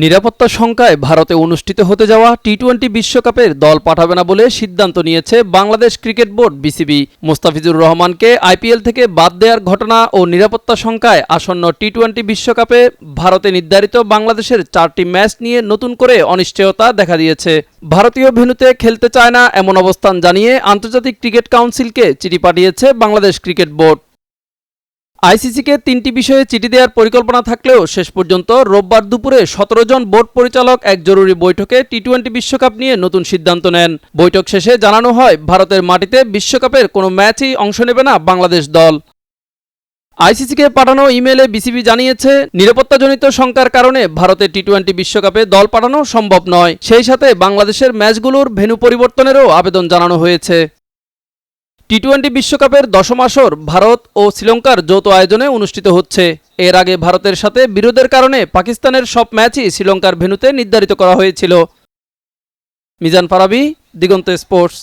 নিরাপত্তা শঙ্কায় ভারতে অনুষ্ঠিত হতে যাওয়া টি-20 বিশ্বকাপের দল পাঠাবে না বলে সিদ্ধান্ত নিয়েছে Bangladesh cricket board BCB. Mustafizur রহমানকে আইপিএল থেকে বাদ দেওয়ার ঘটনা ও নিরাপত্তা শঙ্কায় আসন্ন টি-20 বিশ্বকাপে ভারতে নির্ধারিত বাংলাদেশের 4টি ম্যাচ নিয়ে নতুন করে অনিশ্চয়তা দেখা দিয়েছে। ভারতীয় ভেন্যুতে খেলতে চায় না এমন অবস্থান জানিয়ে আন্তর্জাতিক ক্রিকেট কাউন্সিলকে চিঠি পাঠিয়েছে বাংলাদেশ ক্রিকেট বোর্ড। আইসিসিকে 3টি বিষয়ে চিঠি দেওয়ার পরিকল্পনা থাকলেও শেষ পর্যন্ত রোববার দুপুরে 17 জন বোর্ড পরিচালক এক জরুরি বৈঠকে টি-20 বিশ্বকাপ নিয়ে নতুন সিদ্ধান্ত নেন। বৈঠক শেষে জানানো হয়, ভারতের মাটিতে বিশ্বকাপের কোনো ম্যাচেই অংশ নেবে না বাংলাদেশ দল। আইসিসিকে পাঠানো ইমেইলে বিসিবি জানিয়েছে, নিরাপত্তাজনিত শঙ্কার কারণে ভারতের টি-20 বিশ্বকাপে দল পাঠানো সম্ভব নয়। সেই সাথে বাংলাদেশের ম্যাচগুলোর ভেন্যু পরিবর্তনেরও আবেদন জানানো হয়েছে। টি-20 বিশ্বকাপের দশম আসর ভারত ও শ্রীলঙ্কার যৌথ আয়োজনে অনুষ্ঠিত হচ্ছে। এর আগে ভারতের সাথে বিরোধের কারণে পাকিস্তানের সব ম্যাচই শ্রীলঙ্কার ভেন্যুতে নির্ধারিত করা হয়েছিল। মিজান ফারাবী, দিগন্ত স্পোর্টস।